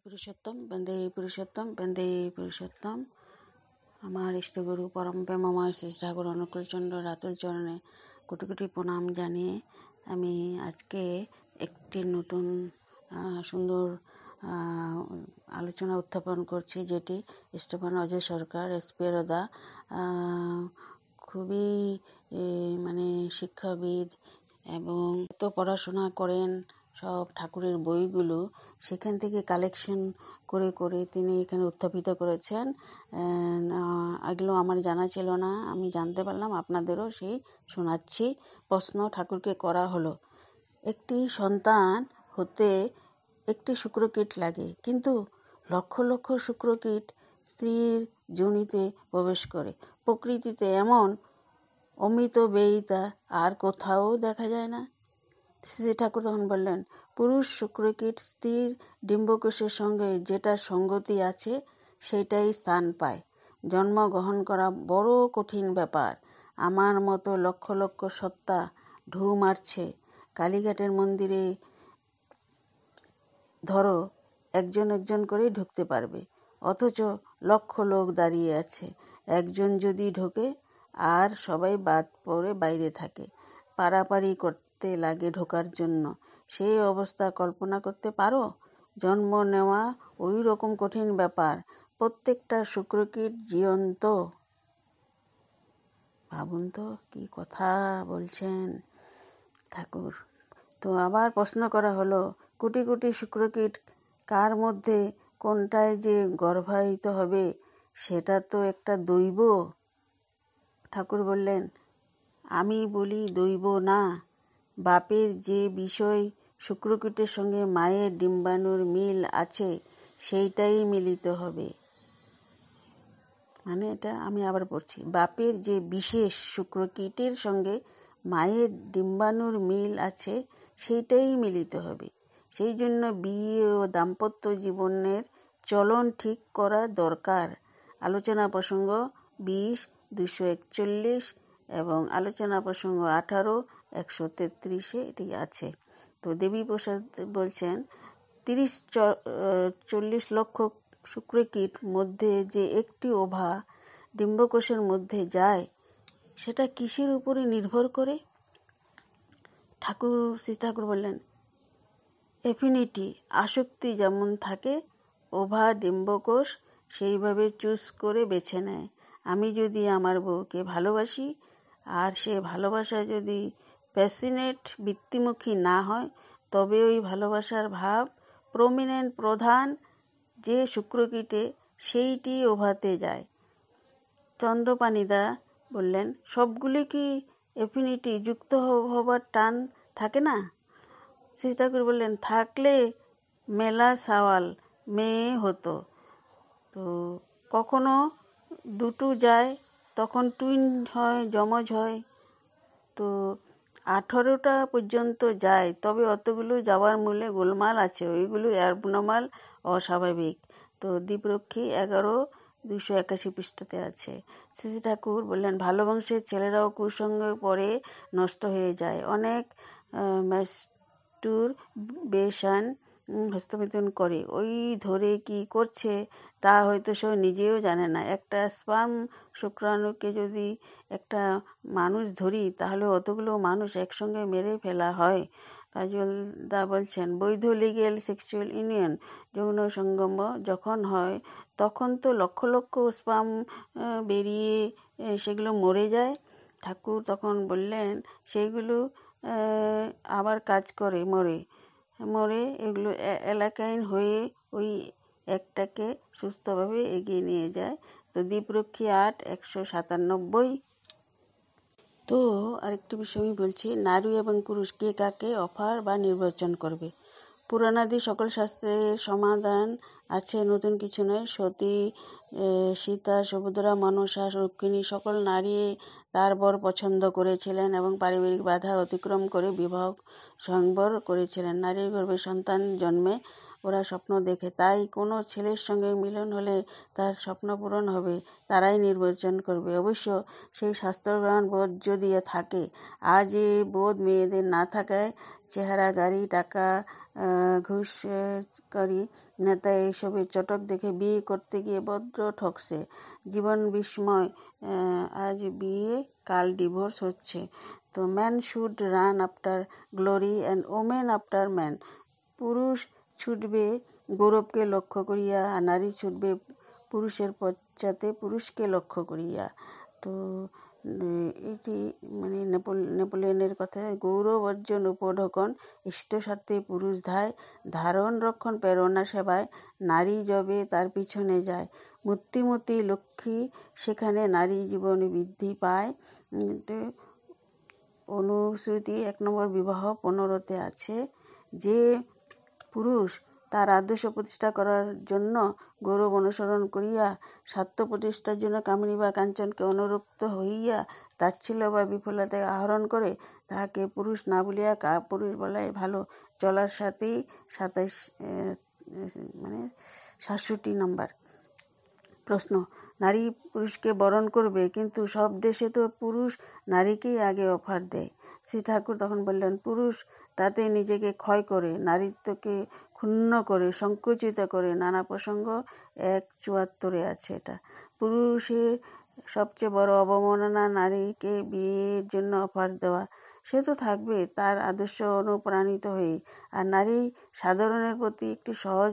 পুরুষোত্তম বন্দে পুরুষোত্তম। আমার ইষ্টগুরু পরম প্রেমময় শ্রী ঠাকুর অনুকূলচন্দ্র রাতুল চরণে কোটি কোটি প্রণাম জানিয়ে আমি আজকে একটি নতুন সুন্দর আলোচনা উত্থাপন করছি, যেটি স্টেফান অজয় সরকার এসপেরোদা খুবই শিক্ষাবিদ এবং তো পড়াশোনা করেন সব ঠাকুরের বইগুলো সেখান থেকে কালেকশন করে করে তিনি এখানে উত্থাপিত করেছেন। এগুলো আমার জানা ছিল না, আমি জানতে পারলাম, আপনাদেরও সেই শোনাচ্ছি। প্রশ্ন ঠাকুরকে করা হলো, একটি সন্তান হতে একটি শুক্রকীট লাগে, কিন্তু লক্ষ লক্ষ শুক্রকীট স্ত্রীর যোনিতে প্রবেশ করে। প্রকৃতিতে এমন অমিত ব্যয়িতা আর কোথাও দেখা যায় না। শ্রী ঠাকুর তখন বললেন, পুরুষ শুক্রকীট স্ত্রীর ডিম্বকোষের সঙ্গে যেটা সঙ্গতি আছে সেটাই স্থান পায়। জন্মগ্রহণ করা বড় কঠিন ব্যাপার। আমার মতো লক্ষ লক্ষ সত্তা ঢু মারছে। কালীঘাটের মন্দিরে ধরো একজন একজন করেই ঢুকতে পারবে, অথচ লক্ষ লোক দাঁড়িয়ে আছে। একজন যদি ঢোকে আর সবাই বাদ পড়ে বাইরে থাকে, পারাপারি করতে লাগে ঢোকার জন্য। সেই অবস্থা কল্পনা করতে পারো? জন্ম নেওয়া ওই রকম কঠিন ব্যাপার। প্রত্যেকটা শুক্রকীট জীবন্ত। ভাবুন তো কি কথা বলছেন ঠাকুর। তো আবার প্রশ্ন করা হলো, কোটি কোটি শুক্রকীট কার মধ্যে কোনটায় যে গর্ভায়িত হবে সেটা তো একটা দৈব। ঠাকুর বললেন, আমি বলি দৈব না, বাপের যে বিষয় শুক্রকীটের সঙ্গে মায়ের ডিম্বাণুর মিল আছে সেইটাই মিলিত হবে। এটা আমি আবার পড়ছি, বাপের যে বিশেষ শুক্রকীটের সঙ্গে মায়ের ডিম্বাণুর মিল আছে সেইটাই মিলিত হবে। সেই জন্য বিয়ে ও দাম্পত্য জীবনের চলন ঠিক করা দরকার। আলোচনা প্রসঙ্গ 20-241 এবং আলোচনা প্রসঙ্গ 18-133 এটি আছে। তো দেবী প্রসাদ বলছেন, 30-40 লক্ষ শুক্রকীট মধ্যে যে একটি ওভা ডিম্বকোষের মধ্যে যায় সেটা কিসের উপরে নির্ভর করে? শ্রী ঠাকুর বললেন, এফিনিটি, আসক্তি যেমন থাকে, ওভা ডিম্বকোষ সেইভাবে চুজ করে বেছে নেয়। আমি যদি আমার বউকে ভালোবাসি আর সে ভালোবাসা যদি প্যাশনেট বৃত্তিমুখী না হয়, তবে ওই ভালোবাসার ভাব প্রমিনেন্ট প্রধান যে শুক্রকীটে সেইটি ওভাতে যায়। চন্দ্রপাণিদা বললেন, সবগুলি কি এফিনিটি যুক্ত হবার টান থাকে না? শ্রী ঠাকুর বললেন, থাকলে মেলা সাওয়াল মেয়ে হতো। তো কখনো দুটো যায়, তখন টুইন হয়, যমজ হয়। তো 18টা পর্যন্ত যায়, তবে অতগুলো যাওয়ার মূলে গোলমাল আছে, ওইগুলো অ্যাবনর্মাল, অস্বাভাবিক। তো দীপরক্ষী 11-281 পৃষ্ঠাতে আছে। শ্রী ঠাকুর বললেন, ভালো বংশের ছেলেরাও কুসঙ্গে পড়ে নষ্ট হয়ে যায়। অনেক ম্যাস্টুরবেশন হস্তমিথুন করে, ওই ধরে কি করছে তা হয়তো সে নিজেও জানে না। একটা স্পার্ম শুক্রাণুকে যদি একটা মানুষ ধরি তাহলে অতগুলো মানুষ একসঙ্গে মেরে ফেলা হয়। কাজলদা বলছেন, বৈধ লিগেল সেক্সুয়াল ইউনিয়ন যৌন সঙ্গম যখন হয় তখন তো লক্ষ লক্ষ স্পার্ম বেরিয়ে সেগুলো মরে যায়। ঠাকুর তখন বললেন, সেইগুলো আবার কাজ করে, মরে এগুলো অ্যালাকাইন হয়ে ওই একটাকে সুস্থভাবে এগিয়ে নিয়ে যায়। তো দীপরক্ষী 8-197। তো আরেকটি বিষয় আমি বলছি, নারী এবং পুরুষ কে কাকে অফার বা নির্বাচন করবে। পুরাণাদি সকল শাস্ত্রের সমাধান আছে, নতুন কিছু নয়। সতী, সীতা, সুভদ্রা, মনসা, রুক্মিণী সকল নারী তার বর পছন্দ করেছিলেন এবং পারিবারিক বাধা অতিক্রম করে বিবাহ স্বয়ংবর করেছিলেন। নারীর গর্ভে সন্তান জন্মে ওরা স্বপ্ন দেখে। তাই কোনো ছেলের সঙ্গে মিলন হলে তার স্বপ্ন পূরণ হবে, তারাই নির্বাচন করবে। অবশ্য সেই শাস্ত্রগ্রহণ বোধ যদি থাকে, আজ এ বোধ মেয়েদের না থাকায় চেহারা, গাড়ি, টাকা, ঘুষ করি নেতা এইসবের চটক দেখে বিয়ে করতে গিয়ে বড্ড ঠকছে। জীবন বিস্ময়, আজ বিয়ে কাল ডিভোর্স হচ্ছে। তো man should run after glory and women after man. পুরুষ ছুটবে গৌরবকে লক্ষ্য করিয়া, আর নারী ছুটবে পুরুষের পশ্চাতে পুরুষকে লক্ষ্য করিয়া। তো এটি মানে নেপোলিয়নের কথা। গৌরব অর্জন উপঢকন, ইষ্ট স্বার্থে পুরুষ ধায়, ধারণ রক্ষণ প্রেরণা সেবায়, নারী যবে তার পিছনে যায়। মূর্তিমতী লক্ষ্মী সেখানে নারী জীবনে বৃদ্ধি পায়। অনুশ্রুতি 1 নম্বর বিবাহ 15-তে আছে যে পুরুষ তার আদর্শ প্রতিষ্ঠা করার জন্য গৌরব অনুসরণ করিয়া, স্বার্থ প্রতিষ্ঠার জন্য কামিনী বা কাঞ্চনকে অনুরক্ত হইয়া তাচ্ছিল্য বা বিফলতাকে আহরণ করে, তাহাকে পুরুষ না বলিয়া পুরুষ বলাই ভালো। চলার সাথেই 67 নম্বর প্রশ্ন, নারী পুরুষকে বরণ করবে, কিন্তু সব দেশে তো পুরুষ নারীকেই আগে অফার দেয়। শ্রী ঠাকুর তখন বললেন, পুরুষ তাতে নিজেকে ক্ষয় করে, নারীত্বকে ক্ষুণ্ণ করে, সংকুচিত করে। নানা প্রসঙ্গ 1:74 আছে এটা। পুরুষের সবচেয়ে বড় অবমাননা নারীকে বিয়ের জন্য অফার দেওয়া। সে তো থাকবে তার আদর্শ অনুপ্রাণিত হয়ে, আর নারী সাধারণের প্রতি একটি সহজ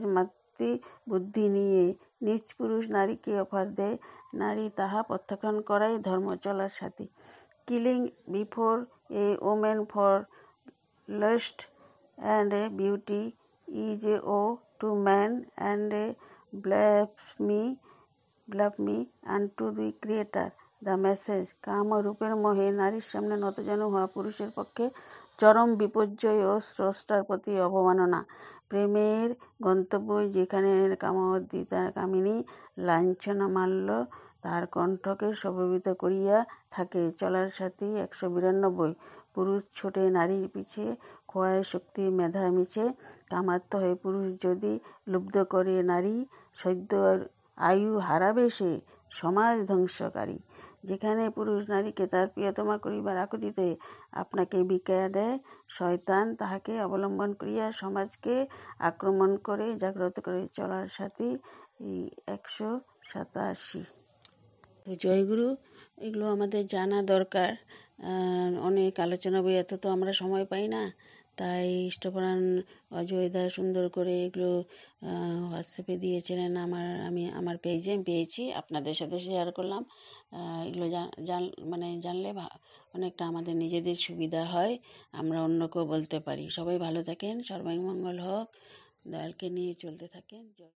বুদ্ধি নিয়ে নিজ পুরুষ নারীকে অফার দেয়। নারী তাহা প্রত্যাখ্যান করাই ধর্ম চলার সাথী। Killing before a women for lust and beauty is a woe to man and blasphemy unto the creator. The message, কাম ও রূপের মোহে নারীর সামনে নতজানু হওয়া পুরুষের পক্ষে চরম বিপর্যয় ও স্রষ্টার প্রতি অবমাননা। প্রেমের গন্তব্য যেখানে কামিনী লাঞ্ছনা মাল্য তার কণ্ঠকে শোভিত করিয়া থাকে। চলার সাথী 192। পুরুষ ছোটে নারীর পিছে, খোয়ায় শক্তি মেধা মিছে, কামার্ত হয়ে পুরুষ যদি লুব্ধ করে নারী, সদ্য আয়ু হারাবে সে, সমাজ ধ্বংসকারী। যেখানে পুরুষ নারীকে তার প্রিয়তমা করিবার আকুতিতে আপনাকে বিকায়া দেয়, শয়তান তাহাকে অবলম্বন করিয়া সমাজকে আক্রমণ করে, জাগ্রত করে। চলার সাথী 187। তো জয়গুরু, এগুলো আমাদের জানা দরকার। অনেক আলোচনা বই, এত তো আমরা সময় পাই না, তাই ইষ্টপ্রাণ অজয়দা সুন্দর করে এগুলো হোয়াটসঅ্যাপে দিয়েছিলেন। আমি আমার পেজে আমি পেয়েছি, আপনাদের সাথে শেয়ার করলাম। এগুলো জানলে অনেকটা আমাদের নিজেদের সুবিধা হয়, আমরা অন্যকেও বলতে পারি। সবাই ভালো থাকেন, সর্বাঙ্গ মঙ্গল হোক, দয়ালকে নিয়ে চলতে থাকেন।